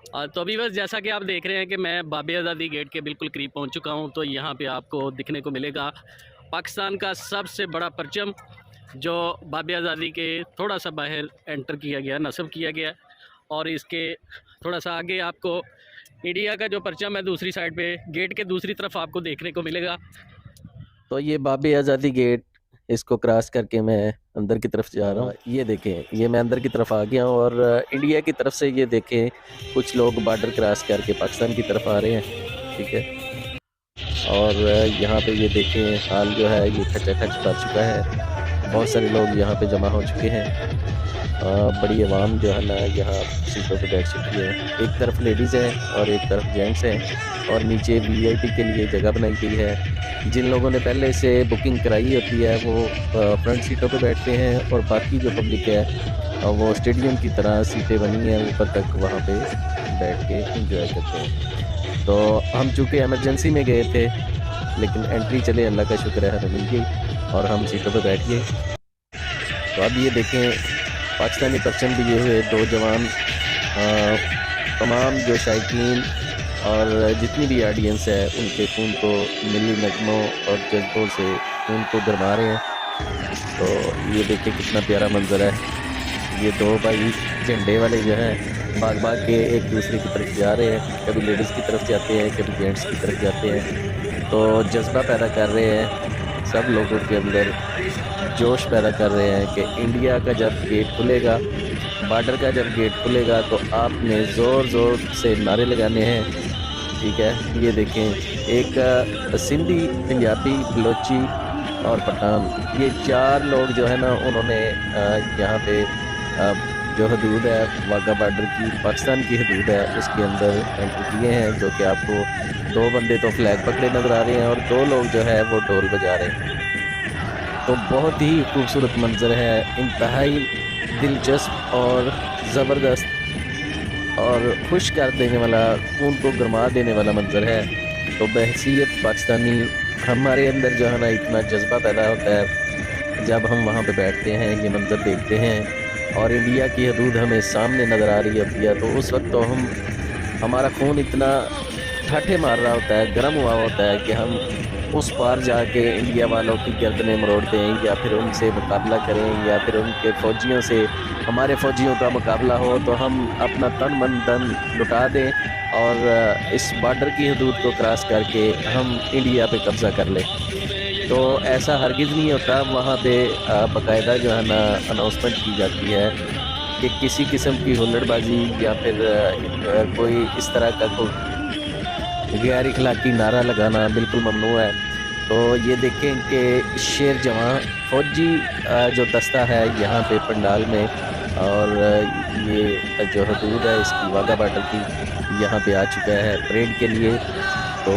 तो अभी बस जैसा कि आप देख रहे हैं कि मैं बाब आज़ादी गेट के बिल्कुल करीब पहुंच चुका हूं। तो यहाँ पे आपको दिखने को मिलेगा पाकिस्तान का सबसे बड़ा परचम, जो बाब आज़ादी के थोड़ा सा बाहर एंटर किया गया, नस्ब किया गया। और इसके थोड़ा सा आगे आपको इंडिया का जो परचम है दूसरी साइड पे गेट के दूसरी तरफ आपको देखने को मिलेगा। तो ये बाब आज़ादी गेट, इसको क्रॉस करके मैं अंदर की तरफ जा रहा हूँ। ये देखें, ये मैं अंदर की तरफ आ गया हूँ और इंडिया की तरफ से ये देखें कुछ लोग बॉर्डर क्रॉस करके पाकिस्तान की तरफ आ रहे हैं। ठीक है, और यहाँ पे ये देखें हाल जो है ये खचाखच भर चुका है। बहुत सारे लोग यहाँ पे जमा हो चुके हैं। बड़ी आवाम जो है ना यहाँ सीटों पे बैठ चुकी है। एक तरफ लेडीज़ हैं और एक तरफ जेंट्स हैं, और नीचे वीआईपी के लिए जगह बनाई गई है। जिन लोगों ने पहले से बुकिंग कराई होती है वो फ्रंट सीटों पे बैठते हैं, और बाकी जो पब्लिक है वो स्टेडियम की तरह सीटें बनी हैं ऊपर तक, वहाँ पे बैठ के इंजॉय करते हैं। तो हम चूँकि एमरजेंसी में गए थे, लेकिन एंट्री चले, अल्लाह का शुक्र है हमें मिल गई और हम सीटों पर बैठ गए। तो अब ये देखें पाकिस्तानी परचम लिए हुए दो जवान तमाम जो शायकीन और जितनी भी ऑडियंस है उनके खून को मिली नगमों और जज्बों से खून को गरमा रहे हैं। तो ये देखिए कितना प्यारा मंजर है। ये दो भाई झंडे वाले जो हैं भाग भाग के एक दूसरे की तरफ जा रहे हैं, कभी लेडीज़ की तरफ जाते हैं, कभी जेंट्स की तरफ जाते हैं। तो जज्बा पैदा कर रहे हैं सब लोगों के अंदर, जोश पैदा कर रहे हैं कि इंडिया का जब गेट खुलेगा, बॉर्डर का जब गेट खुलेगा तो आपने ज़ोर ज़ोर से नारे लगाने हैं। ठीक है, ये देखें एक सिंधी, पंजाबी, बलोची और पठान, ये चार लोग जो है ना उन्होंने यहाँ पे जो हदूद है वाघा बॉर्डर की, पाकिस्तान की हदूद है, उसके अंदर एंटर किए हैं। जो कि आपको दो बंदे तो फ्लैग पकड़े नज़र आ रहे हैं और दो लोग जो है वो ढोल बजा रहे हैं। तो बहुत ही खूबसूरत मंजर है, इंतहाई दिलचस्प और ज़बरदस्त और खुश कर देने वाला, खून को गरमा देने वाला मंजर है। तो बहसीत पाकिस्तानी हमारे अंदर जो है ना इतना जज्बा पैदा होता है जब हम वहाँ पे बैठते हैं, ये मंजर देखते हैं और इंडिया की हदूद हमें सामने नज़र आ रही होती है। तो उस वक्त तो हमारा खून इतना ठाठे मार रहा होता है, गर्म हुआ होता है कि हम उस पार जाके इंडिया वालों की गर्दनें मरोड़ दें, या फिर उनसे मुकाबला करें, या फिर उनके फ़ौजियों से हमारे फ़ौजियों का मुकाबला हो तो हम अपना तन मन धन लुटा दें और इस बॉर्डर की हदूद को क्रॉस करके हम इंडिया पे कब्ज़ा कर लें। तो ऐसा हरगिज़ नहीं होता। वहाँ पे बाकायदा जो है ना अनाउंसमेंट की जाती है कि किसी किस्म की हुल्लड़बाजी या फिर कोई इस तरह का कोई गैर इखलाकी नारा लगाना बिल्कुल ममनू है। तो ये देखें कि शेर जवां फौजी जो दस्ता है यहाँ पे पंडाल में, और ये जो हदूद है इसकी वाघा बॉर्डर की, यहाँ पे आ चुका है परेड के लिए। तो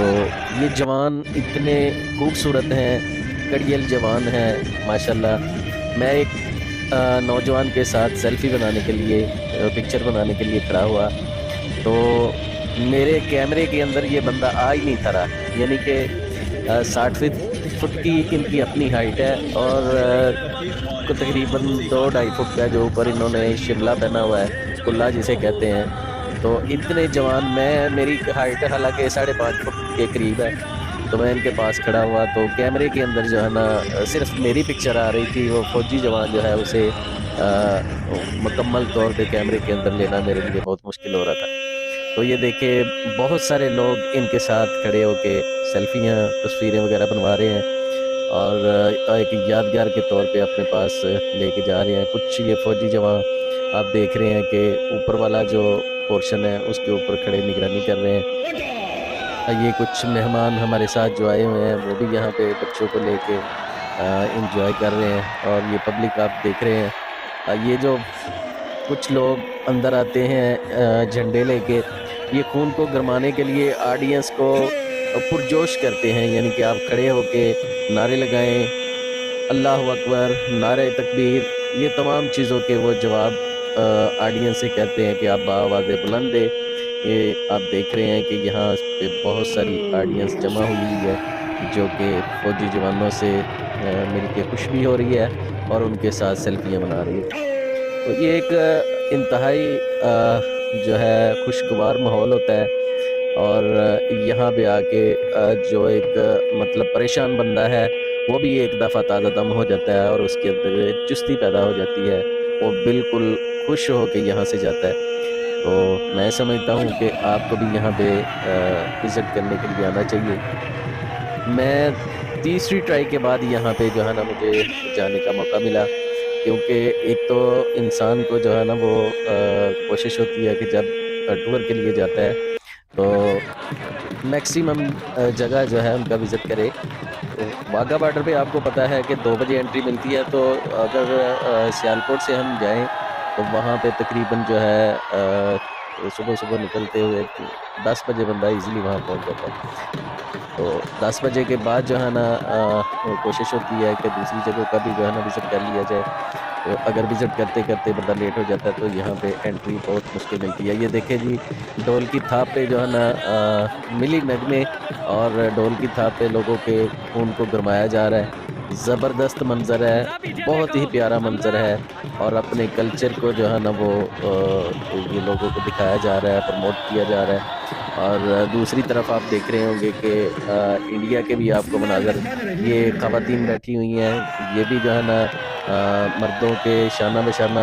ये जवान इतने खूबसूरत हैं, कड़ियल जवान हैं माशाल्लाह। मैं एक नौजवान के साथ सेल्फ़ी बनाने के लिए, पिक्चर बनाने के लिए खड़ा हुआ, तो मेरे कैमरे के अंदर ये बंदा आ ही नहीं था रहा। यानी कि 60 फुट की इनकी अपनी हाइट है और तकरीबन 2-2.5 फुट का जो ऊपर इन्होंने शिमला पहना हुआ है, कुल्ला जिसे कहते हैं। तो इतने जवान, मेरी हाइट हालांकि 5.5 फुट के करीब है, तो मैं इनके पास खड़ा हुआ तो कैमरे के अंदर जो है ना सिर्फ मेरी पिक्चर आ रही थी। वो फौजी जवान जो है उसे मुकम्मल तौर पे कैमरे के अंदर लेना मेरे लिए बहुत मुश्किल हो रहा था। तो ये देखे बहुत सारे लोग इनके साथ खड़े होके सेल्फियाँ, तस्वीरें वगैरह बनवा रहे हैं और एक यादगार के तौर पे अपने पास लेके जा रहे हैं। कुछ ये फौजी जवान आप देख रहे हैं कि ऊपर वाला जो पोर्शन है उसके ऊपर खड़े निगरानी कर रहे हैं। ये कुछ मेहमान हमारे साथ जो आए हुए हैं वो भी यहाँ पे बच्चों को लेके इंजॉय कर रहे हैं। और ये पब्लिक आप देख रहे हैं, ये जो कुछ लोग अंदर आते हैं झंडे लेके, ये खून को गरमाने के लिए ऑडियंस को पुरजोश करते हैं। यानी कि आप खड़े होके नारे लगाएं, अल्लाह अकबर, नारे तकबीर, ये तमाम चीज़ों के वो जवाब ऑडियंस से कहते हैं कि आप बाआवाज़ बुलंद दे। ये आप देख रहे हैं कि यहाँ पे बहुत सारी ऑडियंस जमा हुई है जो कि फौजी जवानों से मिल के खुश भी हो रही है और उनके साथ सेल्फियाँ बना रही है। तो ये एक इंतहाई जो है खुशगवार माहौल होता है। और यहाँ पे आके जो एक मतलब परेशान बंदा है वो भी एक दफ़ा ताज़ा दम हो जाता है और उसके अंदर चुस्ती पैदा हो जाती है, वो बिल्कुल खुश हो के यहाँ से जाता है। तो मैं समझता हूँ कि आपको भी यहाँ पे विज़िट करने के लिए आना चाहिए। मैं तीसरी ट्राई के बाद यहाँ पे जो है ना मुझे जाने का मौका मिला, क्योंकि एक तो इंसान को जो है ना वो कोशिश होती है कि जब टूर के लिए जाता है तो मैक्सिमम जगह जो है उनका विज़िट करे। तो वाघा बॉर्डर पे आपको पता है कि 2 बजे एंट्री मिलती है, तो अगर सियालकोट से हम जाएं तो वहाँ पे तकरीबन जो है सुबह सुबह निकलते हुए 10 बजे बंदा इजीली वहाँ पहुँच जाता है। तो 10 बजे के बाद जो है ना कोशिश होती है कि दूसरी जगह का भी जो है ना विज़िट कर लिया जाए। तो अगर विज़िट करते करते बंदा लेट हो जाता है तो यहाँ पे एंट्री बहुत मुश्किल मिलती है। ये देखें जी, ढोल की थाप पे जो है ना मिली नगमे और ढोल की थाप पे लोगों के खून को गरमाया जा रहा है। ज़बरदस्त मंज़र है, बहुत ही प्यारा मंज़र है और अपने कल्चर को जो है ना वो ये लोगों को दिखाया जा रहा है, प्रमोट किया जा रहा है। और दूसरी तरफ आप देख रहे होंगे कि इंडिया के भी आपको मनाज़र, ये ख़वातीन बैठी हुई हैं, ये भी जो है ना मर्दों के शाना बशाना,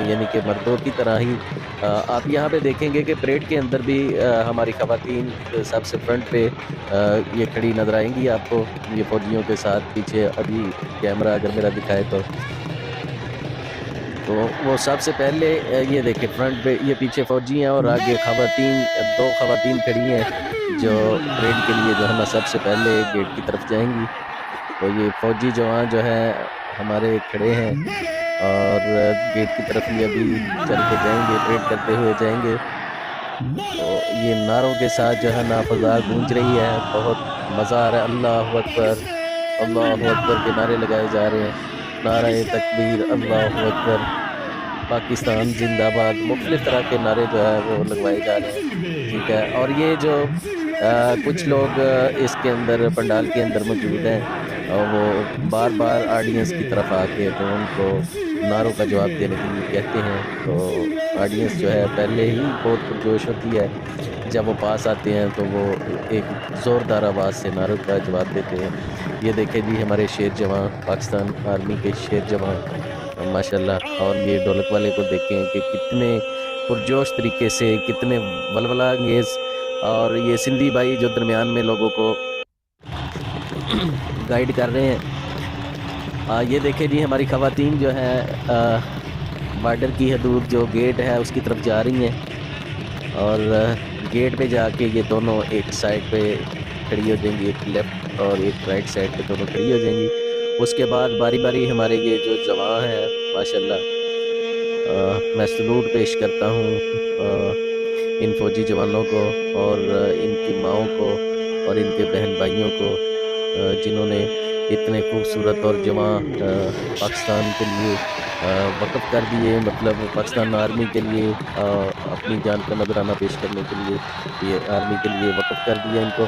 यानी कि मर्दों की तरह ही आप यहाँ पे देखेंगे कि परेड के अंदर भी हमारी ख़वातीन सबसे फ्रंट पे ये खड़ी नज़र आएंगी आपको, ये फ़ौजियों के साथ। पीछे अभी कैमरा अगर मेरा दिखाए तो वो सबसे पहले ये देखें फ्रंट पे ये पीछे फ़ौजी हैं और आगे ख़वातीन, 2 ख़वातीन खड़ी हैं जो परेड के लिए जो है ना सबसे पहले गेट की तरफ जाएंगी। तो ये फ़ौजी जवान जो है हमारे खड़े हैं और गेट की तरफ ये अभी चल के जाएंगे, परेड करते हुए जाएंगे। तो ये नारों के साथ जो है ना फ़ज़ा गूंज रही है, बहुत मज़ा आ रहा है। अल्लाहु अकबर, अल्लाहु अकबर के नारे लगाए जा रहे हैं, नारे तकबीर, अल्लाहु अकबर, पाकिस्तान जिंदाबाद, मुख्तलिफ तरह के नारे जो है वो लगवाए जा रहे हैं। ठीक है, और ये जो कुछ लोग इसके अंदर पंडाल के अंदर मौजूद हैं और वो बार बार ऑडियंस की तरफ आके तो उनको नारों का जवाब देने के लिए कहते हैं। तो ऑडियंस जो है पहले ही बहुत पुरजोश होती है, जब वो पास आते हैं तो वो एक ज़ोरदार आवाज़ से नारों का जवाब देते हैं। ये देखें जी हमारे शेर जवान, पाकिस्तान आर्मी के शेर जवान माशाल्लाह। और ये ढोलक वाले को देखें कि कितने पुरजोश तरीके से, कितने वलवला अंगेज़, और ये सिंधी भाई जो दरमियान में लोगों को गाइड कर रहे हैं। ये देखें जी हमारी ख़वातीन जो है बॉर्डर की हदूद जो गेट है उसकी तरफ जा रही हैं और गेट पे जाके ये दोनों एक साइड पे खड़ी हो जाएंगी, एक लेफ़्ट और एक राइट साइड पे दोनों खड़ी हो जाएंगी। उसके बाद बारी बारी हमारे ये जो जवान हैं माशाल्लाह, मैं सलूट पेश करता हूँ इन फ़ौजी जवानों को और इनकी माओं को और इनके बहन भाइयों को जिन्होंने इतने खूबसूरत और जवां पाकिस्तान के लिए वक़्फ़ कर दिए, मतलब पाकिस्तान आर्मी के लिए अपनी जान का नजराना पेश करने के लिए ये आर्मी के लिए वक़्फ़ कर दिया इनको।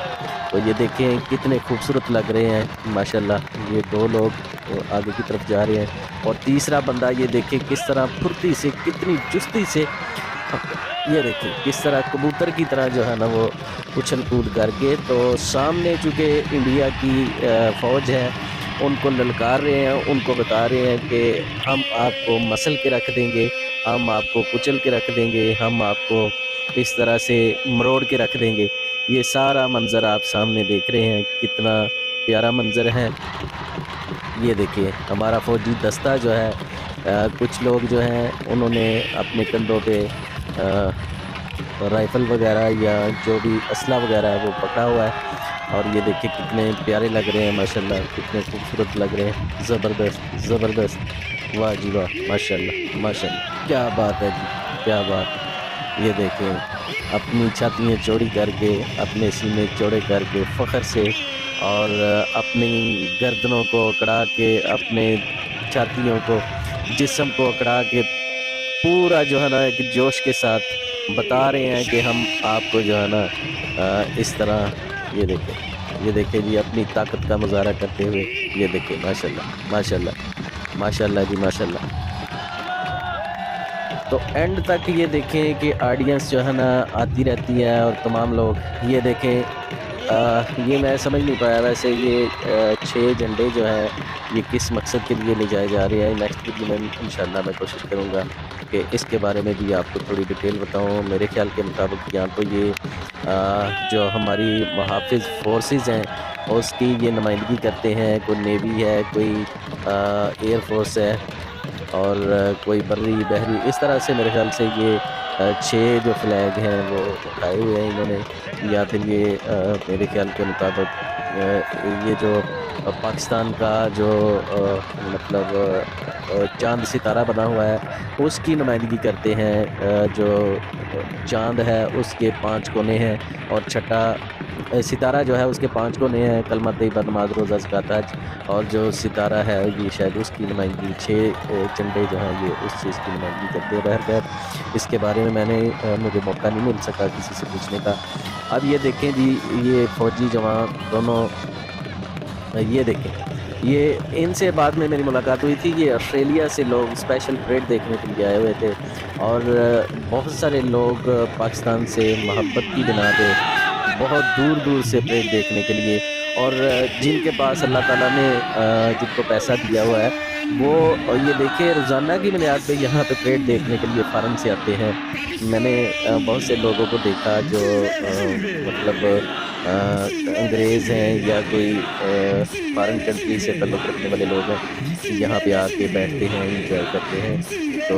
तो ये देखें कितने खूबसूरत लग रहे हैं माशाल्लाह। ये 2 लोग आगे की तरफ जा रहे हैं और तीसरा बंदा ये देखें किस तरह फुर्ती से, कितनी चुस्ती से, ये देखिए किस तरह कबूतर की तरह जो है ना वो उछल कूद करके, तो सामने चूँकि इंडिया की फ़ौज है उनको ललकार रहे हैं, उनको बता रहे हैं कि हम आपको मसल के रख देंगे, हम आपको कुचल के रख देंगे, हम आपको इस तरह से मरोड़ के रख देंगे। ये सारा मंज़र आप सामने देख रहे हैं, कितना प्यारा मंज़र है। ये देखिए हमारा फ़ौजी दस्ता जो है कुछ लोग जो हैं उन्होंने अपने कंधों पे राइफ़ल वगैरह या जो भी असला वगैरह है वो पकड़ा हुआ है। और ये देखिए कितने प्यारे लग रहे हैं माशाल्लाह, कितने खूबसूरत लग रहे हैं, ज़बरदस्त ज़बरदस्त, वाह जी वाह, माशाल्लाह माशाल्लाह, क्या बात है जी, क्या बात। ये देखें अपनी छातियाँ चौड़ी करके, अपने सीने चौड़े करके फ़ख्र से और अपनी गर्दनों को अकड़ा के, अपने छातियों को, जिस्म को अकड़ा के पूरा जो है ना एक जोश के साथ बता रहे हैं कि हम आपको जो है ना इस तरह, ये देखें जी अपनी ताकत का मुजाहरा करते हुए, ये देखें माशाल्लाह माशाल्लाह माशाल्लाह जी माशाल्लाह। तो एंड तक ये देखें कि ऑडियंस जो है ना आती रहती है और तमाम लोग ये देखें। ये मैं समझ नहीं पाया वैसे ये 6 झंडे जो हैं ये किस मकसद के लिए ले जाए जा रहे हैं। नेक्स्ट वीडियो में इंशाल्लाह मैं कोशिश करूँगा कि इसके बारे में भी आपको थोड़ी डिटेल बताऊँ। मेरे ख्याल के मुताबिक यहाँ तो ये जो हमारी मुहाफ़िज़ फोर्सेस हैं उसकी ये नुमाइंदगी करते हैं। कोई नेवी है, कोई एयर फोर्स है और कोई बर्री बहरी, इस तरह से मेरे ख्याल से ये 6 जो फ्लैग हैं वो उठाए हुए हैं इन्होंने। या फिर ये मेरे ख्याल के मुताबिक ये जो पाकिस्तान का जो मतलब चांद सितारा बना हुआ है उसकी नुमाइंदगी करते हैं। जो चांद है उसके 5 कोने हैं और छठा सितारा जो है उसके 5 कोने हैं, कलमा तैयबा, नमाज, रोज़ा, ज़कात, हज। और जो सितारा है ये शायद उसकी नुमाइंदगी, 6 झंडे जो हैं ये उस चीज़ की नुमाइंदगी करते हैं। बहरकैफ इसके बारे में मुझे मौका नहीं मिल सका किसी से पूछने का। अब ये देखें जी, ये फ़ौजी जवान दोनों, ये देखें, ये इनसे बाद में मेरी मुलाकात हुई थी। ये ऑस्ट्रेलिया से लोग स्पेशल परेड देखने के लिए आए हुए थे और बहुत सारे लोग पाकिस्तान से मोहब्बत की बिना पे बहुत दूर दूर से परेड देखने के लिए, और जिनके पास अल्लाह ताला ने जिनको पैसा दिया हुआ है वो ये देखिए रोज़ाना की बुनियाद पे यहाँ पे परेड देखने के लिए फ़ॉरेन से आते हैं। मैंने बहुत से लोगों को देखा जो मतलब अंग्रेज़ हैं या कोई फ़ॉरेन कंट्री से तल्लुक़ रखने वाले लोग हैं, यहाँ पे आके बैठते हैं, इंजॉय करते हैं। तो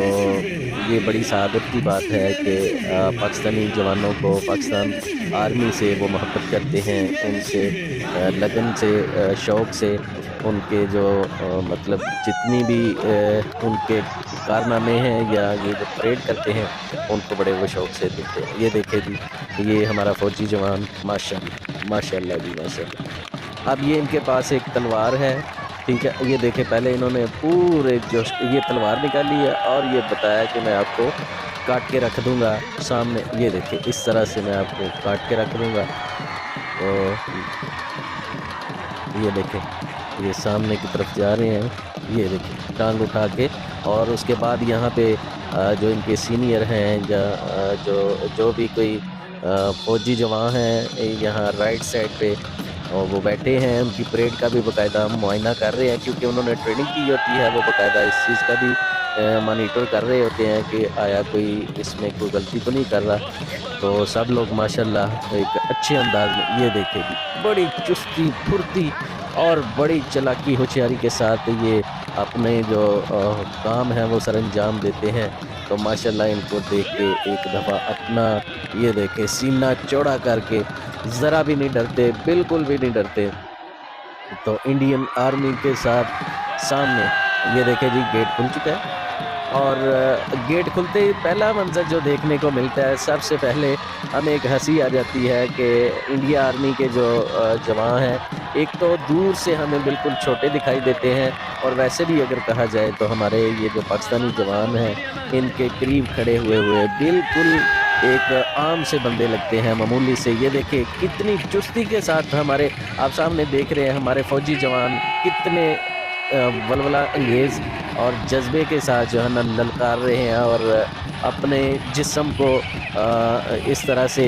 ये बड़ी सआदत की बात है कि पाकिस्तानी जवानों को, पाकिस्तान आर्मी से वो मोहब्बत करते हैं, उनसे लगन से, शौक़ से उनके जो मतलब जितनी भी उनके कारनामे हैं या ये जो परेड करते हैं उनको बड़े वो शौक़ से देखते हैं। ये देखें जी, ये हमारा फ़ौजी जवान, माशाल्लाह माशाल्लाह जी माशाल्लाह। अब ये इनके पास एक तलवार है, ठीक है। ये देखें पहले इन्होंने पूरे जो ये तलवार निकाली है और ये बताया कि मैं आपको काट के रख दूँगा सामने। ये देखें इस तरह से मैं आपको काट के रख दूँगा। तो ये देखें ये सामने की तरफ जा रहे हैं, ये देखिए टांग उठा के। और उसके बाद यहाँ पे जो इनके सीनियर हैं या जो भी कोई फ़ौजी जवान हैं यहाँ राइट साइड पे और वो बैठे हैं, उनकी परेड का भी बाकायदा मुआयना कर रहे हैं क्योंकि उन्होंने ट्रेनिंग की होती है। वो बाकायदा इस चीज़ का भी मॉनिटर कर रहे होते हैं कि आया कोई इसमें कोई गलती तो नहीं कर रहा। तो सब लोग माशाल्लाह एक अच्छे अंदाज में, ये देखें जी, बड़ी चुस्ती फुर्ती और बड़ी चालाकी होशियारी के साथ ये अपने जो काम है वो सर अंजाम देते हैं। तो माशाल्लाह इनको देख के एक दफ़ा अपना ये देखें सीना चौड़ा करके ज़रा भी नहीं डरते, बिल्कुल भी नहीं डरते। तो इंडियन आर्मी के साथ सामने ये देखें जी गेट खुल चुका है और गेट खुलते ही पहला मंजर जो देखने को मिलता है, सबसे पहले हमें एक हंसी आ जाती है कि इंडिया आर्मी के जो जवान हैं एक तो दूर से हमें बिल्कुल छोटे दिखाई देते हैं और वैसे भी अगर कहा जाए तो हमारे ये जो पाकिस्तानी जवान हैं इनके करीब खड़े हुए बिल्कुल एक आम से बंदे लगते हैं, मामूली से। ये देखिए कितनी चुस्ती के साथ हमारे, आप सामने देख रहे हैं हमारे फ़ौजी जवान कितने वलवला अंगेज़ और जज्बे के साथ जो है ना ललकार रहे हैं और अपने जिस्म को इस तरह से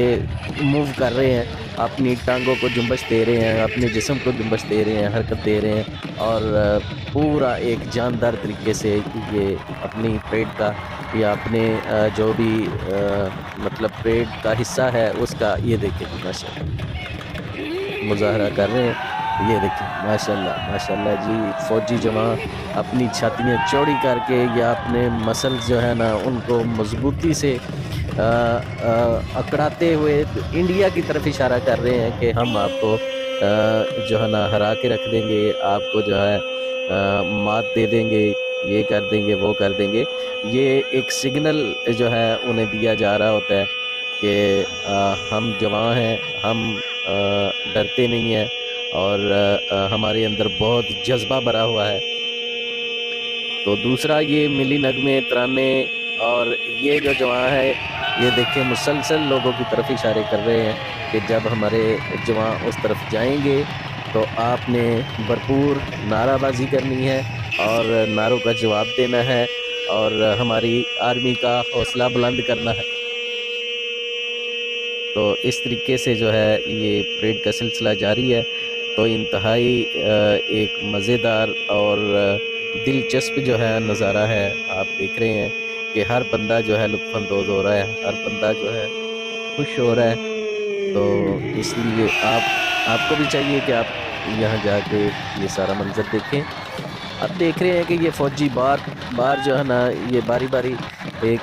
मूव कर रहे हैं, अपनी टांगों को जुम्बश दे रहे हैं, अपने जिस्म को जुम्बश दे रहे हैं, हरकत दे रहे हैं और पूरा एक जानदार तरीके से ये अपनी परेड का या अपने जो भी मतलब परेड का हिस्सा है उसका ये देखिए माशाल्लाह मुजाहरा कर रहे हैं। ये देखिए माशाल्लाह माशाल्लाह जी, फ़ौजी जवान अपनी छातियाँ चौड़ी करके या अपने मसल्स जो है ना उनको मजबूती से अकड़ाते हुए इंडिया की तरफ इशारा कर रहे हैं कि हम आपको जो है ना हरा के रख देंगे, आपको जो है मात दे देंगे, ये कर देंगे, वो कर देंगे। ये एक सिग्नल जो है उन्हें दिया जा रहा होता है कि हम जवान हैं, हम डरते नहीं हैं और हमारे अंदर बहुत जज्बा भरा हुआ है। तो दूसरा ये मिली नगमे, तराने और ये जो जवान है ये देखिए मुसलसल लोगों की तरफ इशारे कर रहे हैं कि जब हमारे जवान उस तरफ जाएंगे तो आपने भरपूर नाराबाजी करनी है और नारों का जवाब देना है और हमारी आर्मी का हौसला बुलंद करना है। तो इस तरीके से जो है ये परेड का सिलसिला जारी है। तो इंतहाई एक मज़ेदार और दिलचस्प जो है नज़ारा है। आप देख रहे हैं कि हर बंदा जो है लुत्फ़अंदोज़ हो रहा है, हर बंदा जो है खुश हो रहा है। तो इसलिए आपको भी चाहिए कि आप यहाँ जाके ये सारा मंज़र देखें। अब देख रहे हैं कि ये फ़ौजी बार जो है ना ये बारी बारी एक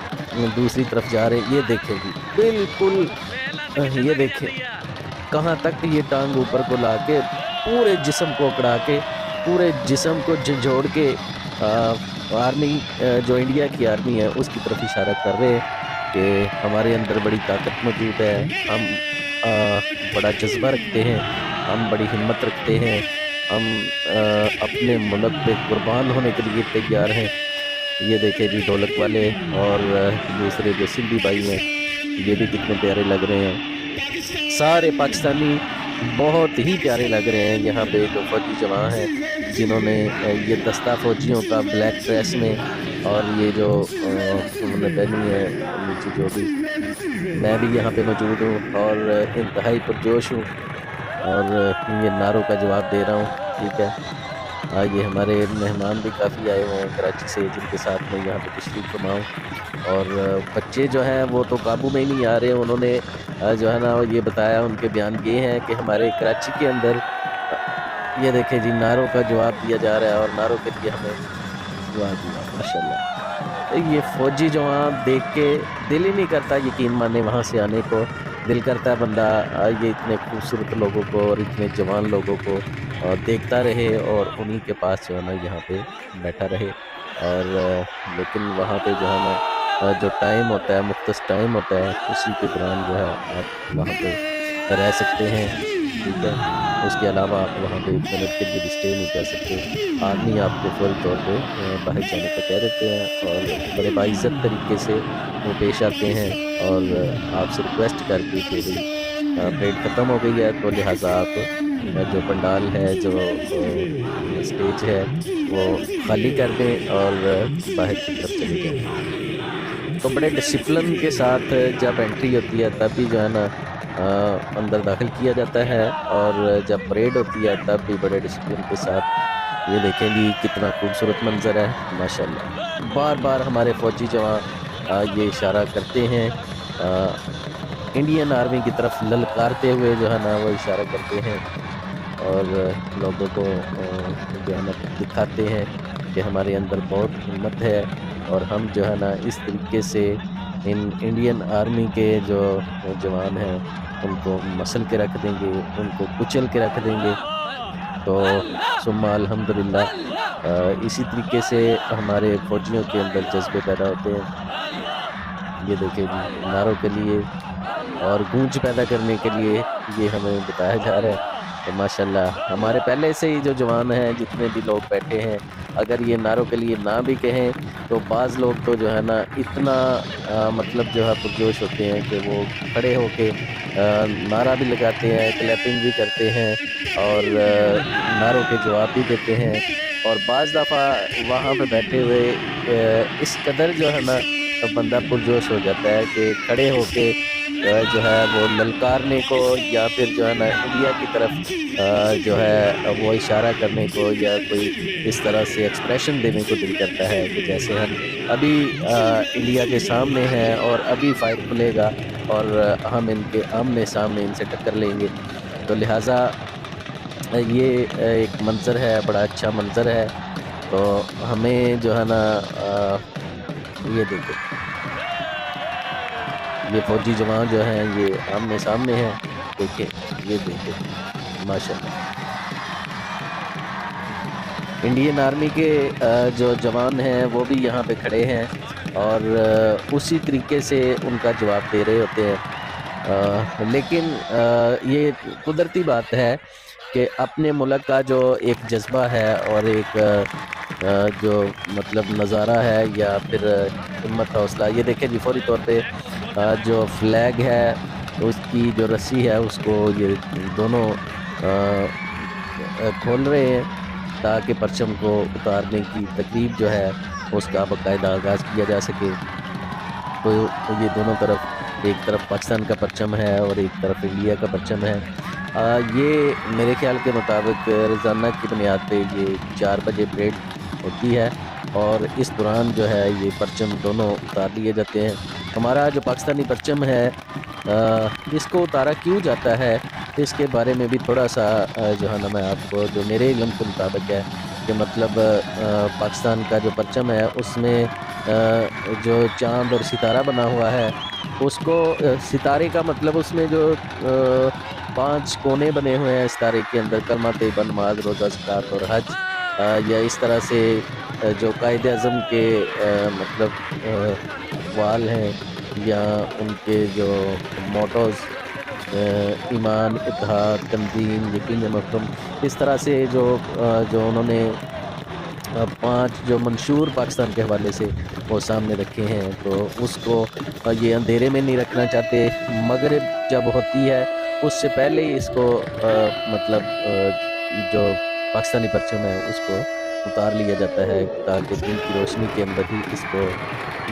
दूसरी तरफ जा रहे हैं। ये देखें जी, बिल्कुल ये देखें कहाँ तक ये टांग ऊपर को ला के पूरे जिस्म को अकड़ा के, पूरे जिस्म को झंझोड़ के आर्मी जो इंडिया की आर्मी है उसकी तरफ इशारा कर रहे हैं कि हमारे अंदर बड़ी ताकत मौजूद है, हम बड़ा जज्बा रखते हैं, हम बड़ी हिम्मत रखते हैं, हम अपने मुल्क पे कुर्बान होने के लिए तैयार हैं। ये देखें जी ढोलक वाले और दूसरे जो सिंधी भाई हैं ये भी कितने प्यारे लग रहे हैं। सारे पाकिस्तानी बहुत ही प्यारे लग रहे हैं। यहाँ पे जो फौजी जवान हैं जिन्होंने ये दस्ता फौजियों का ब्लैक ड्रेस में और ये जो उन्होंने पहनी है नीचे जो भी, मैं भी यहाँ पे मौजूद हूँ और इंतहाई पुरजोश हूँ और ये नारों का जवाब दे रहा हूँ। ठीक है, ये हमारे मेहमान भी काफ़ी आए हुए हैं कराची से जिनके साथ मैं यहाँ पे तशरीफ़ फरमाऊँ। और बच्चे जो हैं वो तो काबू में ही नहीं आ रहे हैं। उन्होंने जो है ना ये बताया, उनके बयान ये हैं कि हमारे कराची के अंदर ये देखें जी नारों का जवाब दिया जा रहा है और नारों के लिए हमें दुआ दिया माशाल्लाह। ये फ़ौजी जवान देख के दिल ही नहीं करता यकीन माने वहाँ से आने को। दिल करता है बंदा ये इतने खूबसूरत लोगों को और इतने जवान लोगों को देखता रहे और उन्हीं के पास जो है ना यहाँ पे बैठा रहे। और लेकिन वहाँ पे जो है ना जो टाइम होता है, मुख्तस टाइम होता है, उसी के दौरान जो है आप वहाँ पे रह सकते हैं। ठीक है, उसके अलावा आप वहाँ पे 1 मिनट के लिए भी स्टे नहीं कर सकते। आदमी आपको फौरी तौर पे बाहर जाने को कह देते हैं और बड़े बाइज़्ज़त तरीके से वो पेश आते हैं और आपसे रिक्वेस्ट करके कि परेड ख़त्म हो गई है तो लिहाजा आप जो पंडाल है, जो स्टेज है वो खाली कर दें और बाहर की तरफ चले जाएँ। तो बड़े डिसिप्लिन के साथ जब एंट्री होती है तब भी जो है ना अंदर दाखिल किया जाता है और जब परेड होती है तब भी बड़े डिसिप्लिन के साथ। ये देखें जी कितना खूबसूरत मंजर है माशाल्लाह। बार बार हमारे फ़ौजी जवान ये इशारा करते हैं इंडियन आर्मी की तरफ ललकारते हुए जो है ना वो इशारा करते हैं और लोगों को जो है ना दिखाते हैं कि हमारे अंदर बहुत हिम्मत है और हम जो है ना इस तरीके से इन इंडियन आर्मी के जो जवान हैं उनको मसल के रख देंगे, उनको कुचल के रख देंगे। तो सुम्मा अल्हम्दुलिल्लाह इसी तरीके से हमारे फ़ौजियों के अंदर जज्बे पैदा होते हैं। ये देखिए जी नारों के लिए और गूंज पैदा करने के लिए ये हमें बताया जा रहा है। तो माशाल्लाह हमारे पहले से ही जो जवान हैं जितने भी लोग बैठे हैं, अगर ये नारों के लिए ना भी कहें तो बाज़ लोग तो जो है ना इतना मतलब जो है पुरजोश होते हैं कि वो खड़े होके नारा भी लगाते हैं, क्लैपिंग भी करते हैं और नारों के जवाब भी देते हैं। और बाज़ दफ़ा वहाँ पे बैठे हुए इस कदर जो है ना तो बंदा पुरजोश हो जाता है कि खड़े होके जो है वो ललकारने को या फिर जो है ना इंडिया की तरफ जो है वो इशारा करने को या कोई इस तरह से एक्सप्रेशन देने को दिल करता है कि जैसे हम अभी इंडिया के सामने हैं और अभी फाइट खुलेगा और हम इनके आमने सामने इनसे टक्कर लेंगे। तो लिहाजा ये एक मंज़र है, बड़ा अच्छा मंज़र है। तो हमें जो है ना ये देखो ये फ़ौजी जवान जो हैं ये आमने सामने हैं, देखें ये देखें माशाल्लाह। इंडियन आर्मी के जो जवान हैं वो भी यहाँ पे खड़े हैं और उसी तरीके से उनका जवाब दे रहे होते हैं। लेकिन ये कुदरती बात है कि अपने मुल्क का जो एक जज्बा है और एक जो मतलब नज़ारा है या फिर हिम्मत हौसला, ये देखें जी फौरी तौर पे जो फ्लैग है उसकी जो रस्सी है उसको ये दोनों खोल रहे हैं ताकि परचम को उतारने की तकरीब जो है उसका बाकायदा आगाज़ किया जा सके। तो ये दोनों तरफ, एक तरफ पाकिस्तान का परचम है और एक तरफ इंडिया का परचम है। ये मेरे ख्याल के मुताबिक रोज़ाना की बुनियाद पे ये 4 बजे परेड होती है और इस दौरान जो है ये परचम दोनों उतार लिए जाते हैं। हमारा जो पाकिस्तानी परचम है इसको उतारा क्यों जाता है, इसके बारे में भी थोड़ा सा जो है ना मैं आपको, जो मेरे इल्म के मुताबिक है कि मतलब पाकिस्तान का जो परचम है उसमें जो चाँद और सितारा बना हुआ है उसको सितारे का मतलब उसमें जो 5 कोने बने हुए हैं सितारे के अंदर, कलमा तैयबा, नमाज, रोज़ा, ज़कात और हज, या इस तरह से जो कायद-ए-आज़म के मतलब वाल हैं या उनके जो मोटोज़ ईमान, इत्तेहाद, तंज़ीम, यकीन, मफ़हूम, इस तरह से जो उन्होंने 5 जो मंशूर पाकिस्तान के हवाले से वो सामने रखे हैं, तो उसको ये अंधेरे में नहीं रखना चाहते। मगरिब जब होती है उससे पहले ही इसको मतलब जो पाकिस्तानी परचम है उसको उतार लिया जाता है ताकि दिन की रोशनी के अंदर ही इसको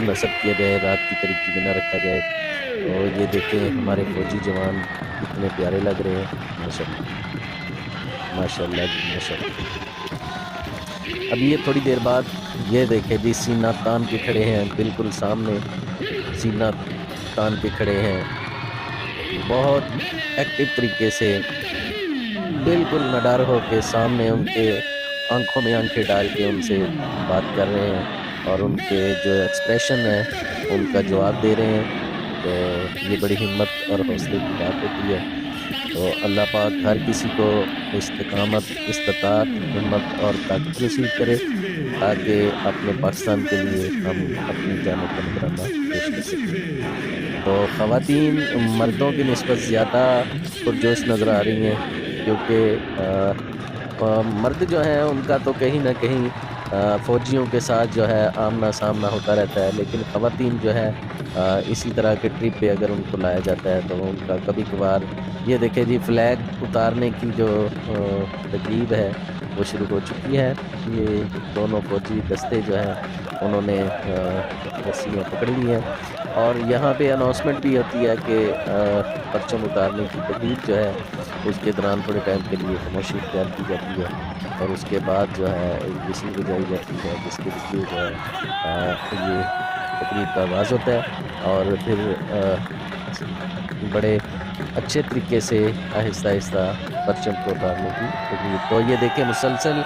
नस्ब किया जाए, रात की तरीके में ना रखा जाए। तो ये देखें हमारे फौजी जवान कितने प्यारे लग रहे हैं, माशाल्लाह माशाल्लाह जी माशाल्लाह। अब ये थोड़ी देर बाद ये देखें जी, सीना तान के खड़े हैं, बिल्कुल सामने सीना तान के खड़े हैं, बहुत एक्टिव तरीके से, बिल्कुल निडर होके सामने उनके आंखों में आंखें डाल के उनसे बात कर रहे हैं और उनके जो एक्सप्रेशन है उनका जवाब दे रहे हैं। तो ये बड़ी हिम्मत और हौसले की बात होती है। तो अल्लाह पाक हर किसी को इस्तिकामत, इस्तिताअत, हिम्मत और ताकत नसीब करे ताकि अपने पाकिस्तान के लिए हम अपनी जान का नजराना पेश कर सकें। तो ख़वातीन मर्दों की निस्बत ज़्यादा पुरजोश नज़र आ रही हैं क्योंकि मर्द जो हैं उनका तो कहीं ना कहीं फ़ौजियों के साथ जो है आमना सामना होता रहता है, लेकिन ख़वातीन जो है इसी तरह के ट्रिप पे अगर उनको लाया जाता है तो उनका कभी कभार, ये देखें जी फ्लैग उतारने की जो तकरीब है वो शुरू हो चुकी है। ये दोनों फौजी दस्ते जो हैं उन्होंने रस्सियाँ पकड़ ली हैं और यहाँ पे अनाउंसमेंट भी होती है कि परचम उतारने की तकरीब जो है उसके दौरान थोड़े टाइम के लिए खामोशी इख्तियार की जाती है और उसके बाद जो है एक विसल बजाई जाती है जिसके लिए जो है ये तकरीब का आगाज़ होता है और फिर बड़े अच्छे तरीके से आहिस्ता आहिस्ता परचम को उतारने की तकरीब। तो ये देखें मुसलसल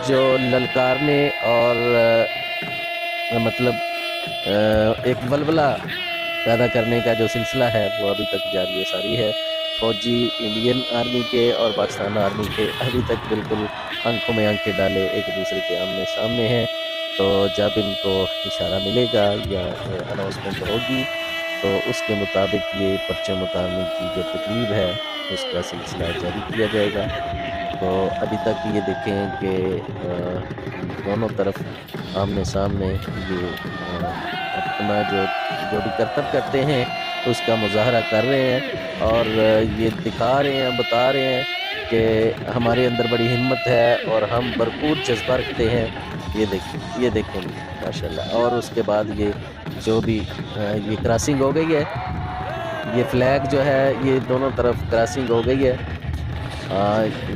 जो ललकारने और मतलब एक वलवला पैदा करने का जो सिलसिला है वो अभी तक जारी सारी है। फौजी इंडियन आर्मी के और पाकिस्तान आर्मी के अभी तक बिल्कुल आंखों में आंखें डाले एक दूसरे के आमने सामने हैं। तो जब इनको इशारा मिलेगा या अनाउंसमेंट होगी तो उसके मुताबिक ये परचम उतारने की जो तकरीब है उसका सिलसिला जारी किया जाएगा। तो अभी तक ये देखें कि दोनों तरफ आमने सामने ये अपना जो भी करतब करते हैं उसका मुजाहरा कर रहे हैं और ये दिखा रहे हैं, बता रहे हैं कि हमारे अंदर बड़ी हिम्मत है और हम भरपूर जज्बा रखते हैं। ये देखें माशाल्लाह। और उसके बाद ये जो भी ये क्रॉसिंग हो गई है, ये फ्लैग जो है ये दोनों तरफ क्रॉसिंग हो गई है।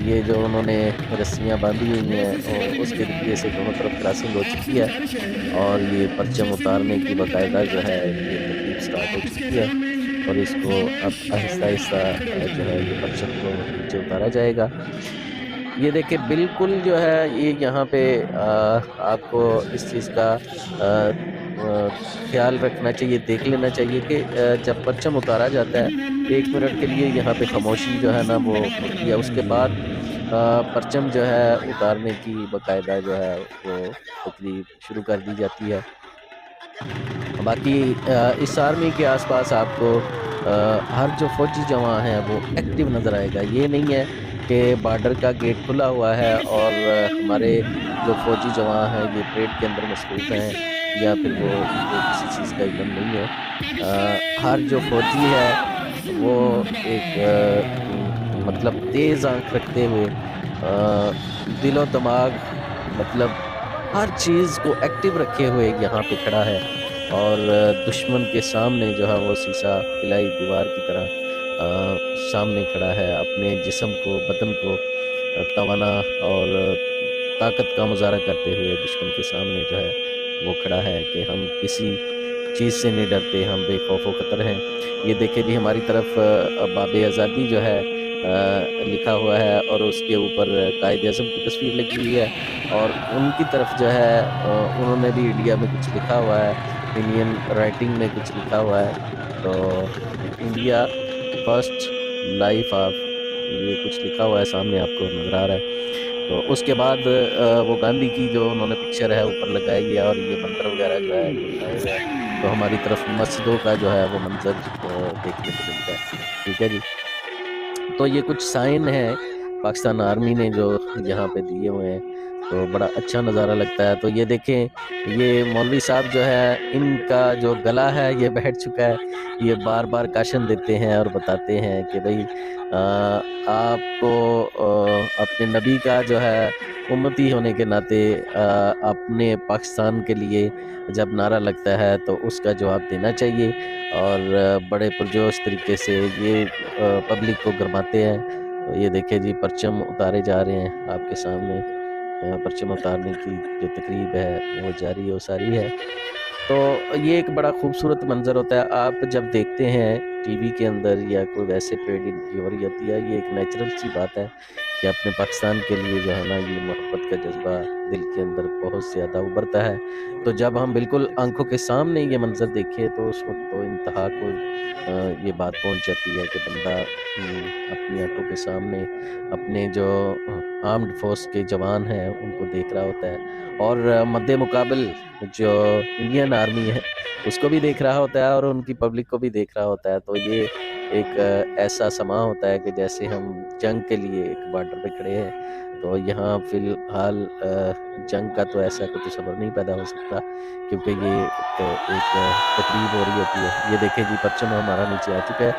ये जो उन्होंने रस्सियाँ बांधी हुई हैं और उसके जरिए से दोनों तरफ क्रॉसिंग हो चुकी है और ये परचम उतारने की बाकायदा जो है ये तकरीब स्टार्ट हो चुकी है और इसको अब आहिस्ता आहिस्ता जो है ये परचम को नीचे उतारा जाएगा। ये देखिए बिल्कुल जो है ये यहाँ पे आपको इस चीज़ का ख्याल रखना चाहिए, देख लेना चाहिए कि जब परचम उतारा जाता है 1 मिनट के लिए यहाँ पे खामोशी जो है ना वो होती है। उसके बाद परचम जो है उतारने की बाकायदा जो है वो तकरीब शुरू कर दी जाती है। बाकी इस आर्मी के आसपास आपको हर जो फौजी जवान है वो एक्टिव नज़र आएगा। ये नहीं है कि बॉर्डर का गेट खुला हुआ है और हमारे जो फौजी जवान हैं ये परेड के अंदर मसरूफ़ हैं या फिर वो किसी चीज़ का इल्म नहीं है। हर जो फौजी है वो एक मतलब तेज़ आंख रखते हुए दिलो दिमाग मतलब हर चीज़ को एक्टिव रखे हुए यहाँ पे खड़ा है और दुश्मन के सामने जो है वो शीशा पिलाई दीवार की तरह सामने खड़ा है, अपने जिस्म को, बदन को तवाना और ताकत का मुजाहरा करते हुए दुश्मन के सामने जो है वो खड़ा है कि हम किसी चीज़ से नहीं डरते, हम बेखौफ व खतर हैं। ये देखिए जी हमारी तरफ बाब आज़ादी जो है लिखा हुआ है और उसके ऊपर कायद आज़म की तस्वीर लगी हुई है और उनकी तरफ जो है उन्होंने भी इंडिया में कुछ लिखा हुआ है, इंडियन राइटिंग में कुछ लिखा हुआ है। तो इंडिया फर्स्ट लाइफ ऑफ, ये कुछ लिखा हुआ है, सामने आपको नज़र आ रहा है। तो उसके बाद वो गांधी की जो उन्होंने पिक्चर है ऊपर लगाई है और ये मंदिर वगैरह जो है ये बनाया हुआ है। तो हमारी तरफ मस्जिदों का जो है वो मंजर देखने को मिलता है। ठीक है जी, तो ये कुछ साइन है पाकिस्तान आर्मी ने जो यहाँ पे दिए हुए हैं, तो बड़ा अच्छा नज़ारा लगता है। तो ये देखें, ये मौलवी साहब जो है इनका जो गला है ये बैठ चुका है, ये बार बार काशन देते हैं और बताते हैं कि भाई आपको अपने नबी का जो है उम्मती होने के नाते अपने पाकिस्तान के लिए जब नारा लगता है तो उसका जवाब देना चाहिए और बड़े पुरजोश तरीके से ये पब्लिक को गरमाते हैं। तो ये देखिए जी परचम उतारे जा रहे हैं आपके सामने, परचम उतारने की जो तकरीब है वो जारी और सारी है। तो ये एक बड़ा खूबसूरत मंज़र होता है, आप जब देखते हैं टीवी के अंदर या कोई वैसे परेड इनकी हो रही होती है, ये एक नेचुरल सी बात है कि अपने पाकिस्तान के लिए जो है ना ये मोहब्बत का जज्बा दिल के अंदर बहुत ज़्यादा उभरता है। तो जब हम बिल्कुल आंखों के सामने ये मंज़र देखें तो उस वक्त तो इंतहा को ये बात पहुंच जाती है कि बंदा अपनी आंखों के सामने अपने जो आर्म्ड फोर्स के जवान हैं उनको देख रहा होता है और मद्दे मुकाबल जो इंडियन आर्मी है उसको भी देख रहा होता है और उनकी पब्लिक को भी देख रहा होता है। तो ये एक ऐसा समा होता है कि जैसे हम जंग के लिए एक बॉर्डर पे खड़े हैं। तो यहाँ फ़िलहाल जंग का तो ऐसा कोई तसव्वुर नहीं पैदा हो सकता क्योंकि ये एक तकरीब हो रही होती है। ये देखें जी परचम हमारा नीचे आ चुका है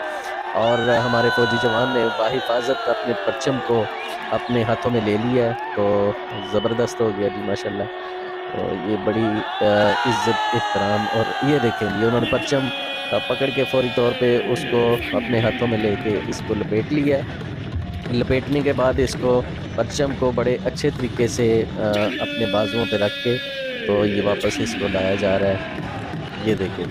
और हमारे फौजी जवान ने बाहिफाजत अपने परचम को अपने हाथों में ले लिया है, तो ज़बरदस्त हो गया जी माशाल्लाह। तो ये बड़ी इज़्ज़त एहतराम, और ये देखें ये उन्होंने परचम पकड़ के फौरी तौर पे उसको अपने हाथों में लेके इसको लपेट लिया है। लपेटने के बाद इसको परचम को बड़े अच्छे तरीके से अपने बाजुओं पे रख के तो ये वापस इसको लाया जा रहा है। ये देखें,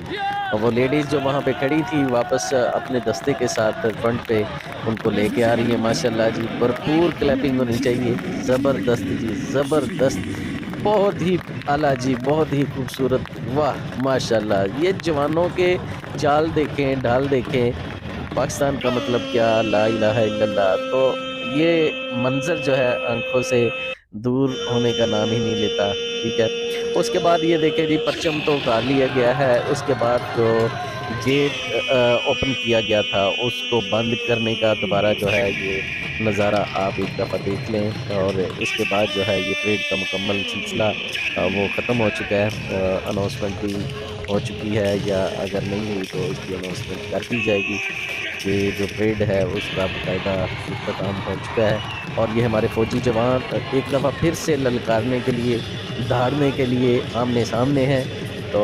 और वो लेडीज़ जो वहाँ पे खड़ी थी वापस अपने दस्ते के साथ फ्रंट पे उनको लेके आ रही है। माशाल्लाह जी भरपूर क्लैपिंग होनी चाहिए, ज़बरदस्त जी ज़बरदस्त, बहुत ही आला जी, बहुत ही खूबसूरत, वाह माशाल्लाह। ये जवानों के चाल देखें, ढाल देखें, पाकिस्तान का मतलब क्या, ला इलाहा इल्लल्लाह। तो ये मंज़र जो है आंखों से दूर होने का नाम ही नहीं लेता। ठीक है, उसके बाद ये देखें जी परचम तो उतार लिया गया है, उसके बाद जो गेट ओपन किया गया था उसको बंद करने का दोबारा जो है ये नज़ारा आप एक दफ़ा देख लें। और इसके बाद जो है ये परेड का मुकम्मल सिलसिला वो ख़त्म हो चुका है, अनाउंसमेंट भी हो चुकी है या अगर नहीं हुई तो इसकी अनाउंसमेंट कर दी जाएगी कि जो परेड है उसका बाकायदा इख्तिताम हो चुका है। और ये हमारे फ़ौजी जवान एक दफ़ा फिर से ललकारने के लिए, दहाड़ने के लिए आमने सामने हैं। तो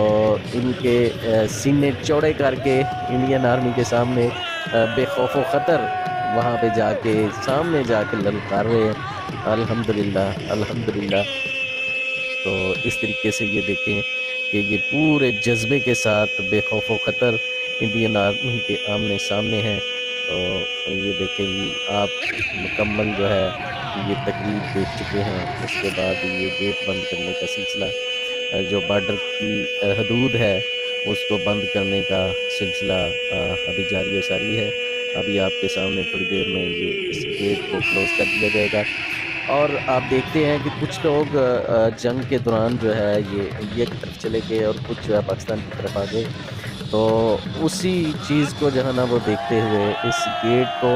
इनके सीने चौड़े करके इंडियन आर्मी के सामने बेखौफ ख़तर वहाँ पे जाके सामने जाके ललकार रहे हैं। अल्हम्दुलिल्लाह अल्हम्दुलिल्लाह। तो इस तरीके से ये देखें कि ये पूरे जज्बे के साथ बेखौफ ख़तर इंडियन आर्मी के आमने सामने हैं। तो ये देखें आप मुकम्मल जो है ये तकरीब देख चुके हैं। उसके बाद ये गेट बंद करने का सिलसिला, जो बॉर्डर की हदूद है उसको बंद करने का सिलसिला अभी जारी सारी है। अभी आपके सामने थोड़ी देर में ये इस गेट को क्लोज़ कर दिया जाएगा। और आप देखते हैं कि कुछ लोग जंग के दौरान जो है ये इंडिया की तरफ चले गए और कुछ जो है पाकिस्तान की तरफ आ गए। तो उसी चीज़ को जो है ना वो देखते हुए इस गेट को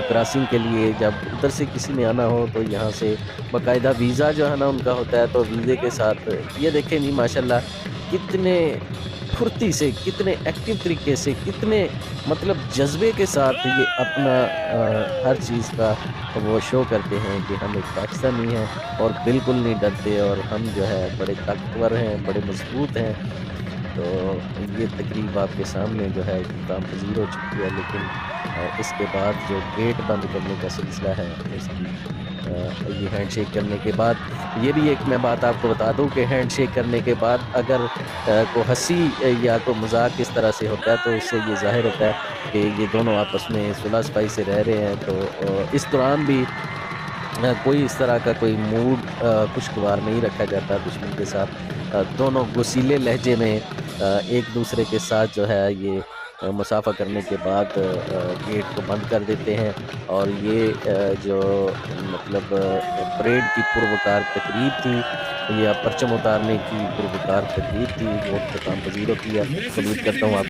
क्रॉसिंग के लिए जब उधर से किसी ने आना हो तो यहाँ से बाकायदा वीज़ा जो है ना उनका होता है। तो वीज़े के साथ ये देखें नहीं माशाल्लाह कितने फुर्ती से, कितने एक्टिव तरीके से, कितने मतलब जज्बे के साथ ये अपना हर चीज़ का वो शो करते हैं कि हम एक पाकिस्तानी हैं और बिल्कुल नहीं डरते और हम जो है बड़े ताकतवर हैं, बड़े मजबूत हैं। तो ये तकरीब आपके सामने जो है काम पजीर हो चुकी है, लेकिन इसके बाद जो गेट बंद करने का सिलसिला है उसकी ये हैंडशेक करने के बाद, ये भी एक मैं बात आपको बता दूं कि हैंडशेक करने के बाद अगर को हंसी या को मजाक किस तरह से होता है तो उससे ये जाहिर होता है कि ये दोनों आपस में सुलह सफाई से रह रहे हैं। तो इस दौरान भी कोई इस तरह का कोई मूड खुशगवार नहीं रखा जाता दुश्मन के साथ। दोनों गुस्सीले लहजे में एक दूसरे के साथ जो है ये मुसाफा करने के बाद गेट को बंद कर देते हैं और ये जो मतलब परेड की पुरवकार तकरीब थी या परचम उतारने की पुरवकार तकरीब थी, वो काम पजीरों की है। उम्मीद करता हूँ आप